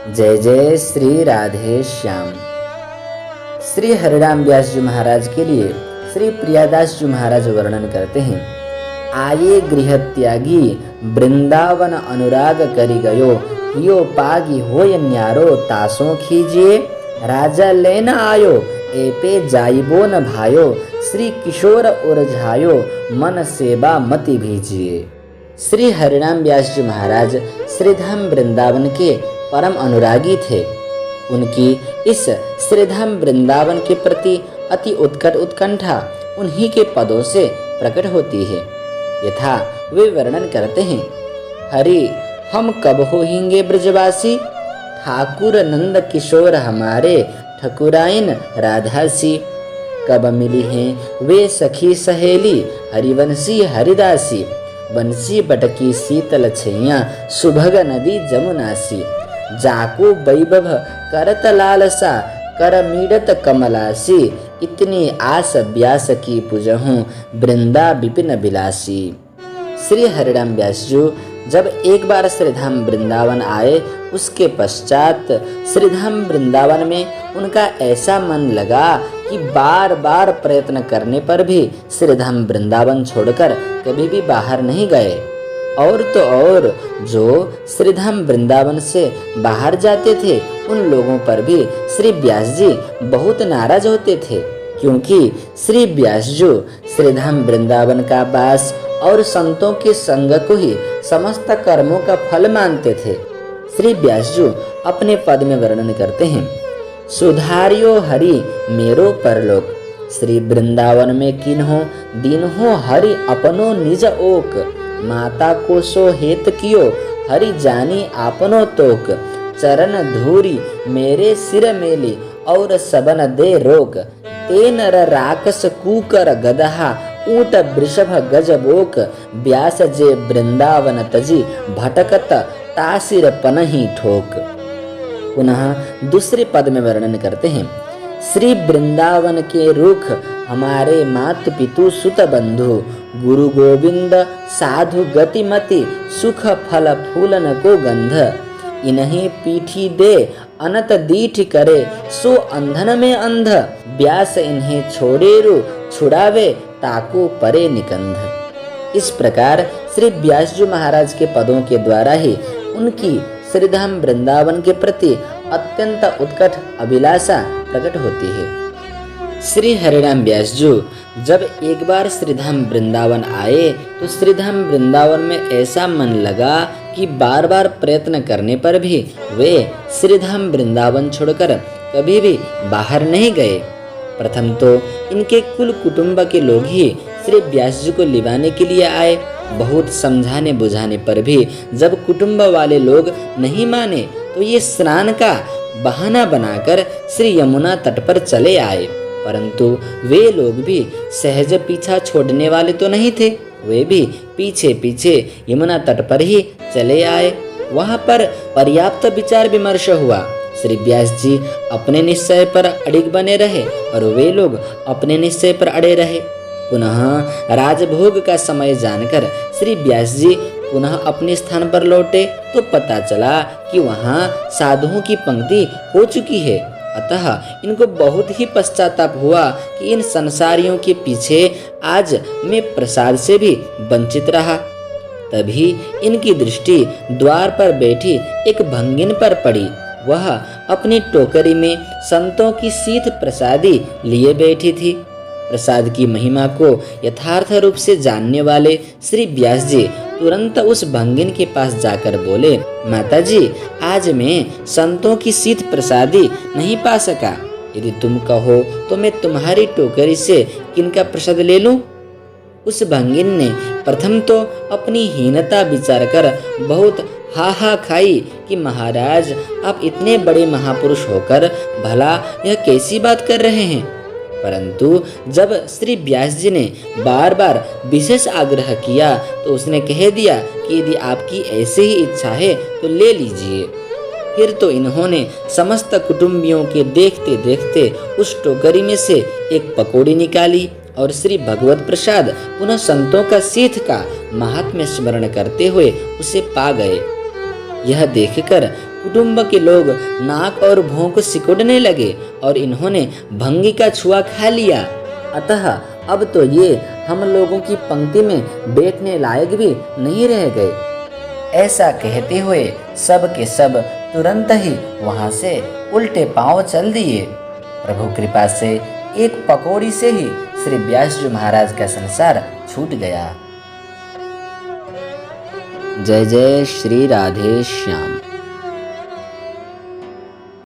जय जय श्री राधे श्याम। श्री हरिराम व्यास जी महाराज के लिए श्री प्रियादास जी महाराज वर्णन करते हैं। आये गृह त्यागी वृंदावन अनुराग करी गयो, हियो पागी होय न्यारो तासों खीजिए, राजा लेना आयो एपे जाइबो न भायो, श्री किशोर उरझायो मन सेवा मति भीजिए। श्री हरिराम व्यास जी महाराज श्रीधाम वृंदावन के परम अनुरागी थे। उनकी इस श्रीधाम वृंदावन के प्रति अति उत्कट उत्कंठा उन्हीं के पदों से प्रकट होती है। यथा वे वर्णन करते हैं, हरि हम कब होंगे ब्रजवासी, ठाकुर नंद किशोर हमारे ठकुराइन राधासी। कब मिली हैं वे सखी सहेली, हरिवंशी हरिदासी, बंसी बटकी शीतल छैया, सुभग नदी जमुनासी। जाको वैभव करत लालसा, कर मीडत कमलासी, इतनी आस व्यास की पुजहूँ वृंदा विपिन बिलासी। श्री हरिराम व्यास जी जब एक बार श्रीधाम वृंदावन आए, उसके पश्चात श्रीधाम वृंदावन में उनका ऐसा मन लगा कि बार बार प्रयत्न करने पर भी श्रीधाम वृंदावन छोड़कर कभी भी बाहर नहीं गए। और तो और जो श्रीधाम वृंदावन से बाहर जाते थे उन लोगों पर भी श्री व्यास जी बहुत नाराज होते थे, क्योंकि श्री व्यास जी श्रीधाम वृंदावन का वास और संतों के संग को ही समस्त कर्मों का फल मानते थे। श्री व्यास जी अपने पद में वर्णन करते हैं, सुधारियो हरि मेरो परलोक, श्री वृंदावन में किन्हो दीन्हो हरि अपनो निज ओक, माता को सो हेत कियो हरि जानी आपनो तोक, चरण धूरी मेरे सिर मेली और सबन दे रोक, ते नर राकस कूकर गदहा ऊट वृषभ गजबोक, व्यास जे वृंदावन तजी भटकत तासिर पनही ठोक। पुनः दूसरे पद में वर्णन करते हैं, श्री वृंदावन के रुख हमारे मात पितु सुत बंधु, गुरु गोविंद साधु गतिमति, सुख फल फूलन को गंध, इन्हीं पीठी दे अनत दीठ करे, सो अंधन में अंध, व्यास इन्हें छोड़ेरु छुड़ावे ताको परे निकंध। इस प्रकार श्री व्यास जी महाराज के पदों के द्वारा ही उनकी श्रीधाम वृंदावन के प्रति अत्यंत उत्कट अभिलाषा प्रकट होती है। श्री हरिराम व्यास जी जब एक बार श्रीधाम वृंदावन आए तो श्रीधाम वृंदावन में ऐसा मन लगा कि बार बार प्रयत्न करने पर भी वे श्रीधाम वृंदावन छोड़कर कभी भी बाहर नहीं गए। प्रथम तो इनके कुल कुटुंब के लोग ही श्री व्यास जी को लिवाने के लिए आए। बहुत समझाने बुझाने पर भी जब कुटुंब वाले लोग नहीं माने तो ये स्नान का बहाना बनाकर श्री यमुना तट पर चले आए। परंतु वे लोग भी सहज पीछा छोड़ने वाले तो नहीं थे, वे भी पीछे पीछे यमुना तट पर ही चले आए। वहां पर पर्याप्त विचार विमर्श हुआ। श्री व्यास जी अपने निश्चय पर अडिग बने रहे और वे लोग अपने निश्चय पर अड़े रहे। पुनः राजभोग का समय जानकर श्री व्यास जी पुनः अपने स्थान पर लौटे तो पता चला कि वहाँ साधुओं की पंक्ति हो चुकी है। अतः इनको बहुत ही पश्चाताप हुआ कि इन संसारियों के पीछे आज मैं प्रसाद से भी वंचित रहा। तभी इनकी दृष्टि द्वार पर बैठी एक भंगिन पर पड़ी। वह अपनी टोकरी में संतों की शीत प्रसादी लिए बैठी थी। प्रसाद की महिमा को यथार्थ रूप से जानने वाले श्री व्यास जी तुरंत उस भंगिन के पास जाकर बोले, माताजी आज मैं संतों की शीत प्रसादी नहीं पा सका, यदि तुम कहो तो मैं तुम्हारी टोकरी से किनका प्रसाद ले लूं। उस भंगिन ने प्रथम तो अपनी हीनता विचार कर बहुत हा खाई कि महाराज आप इतने बड़े महापुरुष होकर भला यह कैसी बात कर रहे हैं। परंतु जब श्री व्यास जी ने बार बार विशेष आग्रह किया तो उसने कह दिया कि यदि आपकी ऐसे ही इच्छा है तो ले लीजिए। फिर तो इन्होंने समस्त कुटुंबियों के देखते देखते उस टोकरी में से एक पकौड़ी निकाली और श्री भगवत प्रसाद पुनः संतों का शीत का महात्म्य स्मरण करते हुए उसे पा गए। यह देखकर कुटुंब के लोग नाक और भौं को सिकोड़ने लगे और इन्होंने भंगी का छुआ खा लिया। अतः अब तो ये हम लोगों की पंक्ति में बैठने लायक भी नहीं रह गए। ऐसा कहते हुए सब के सब तुरंत ही वहां से उल्टे पांव चल दिए। प्रभु कृपा से एक पकौड़ी से ही श्री व्यास जी महाराज का संसार छूट गया। जय जय श्री राधे श्याम।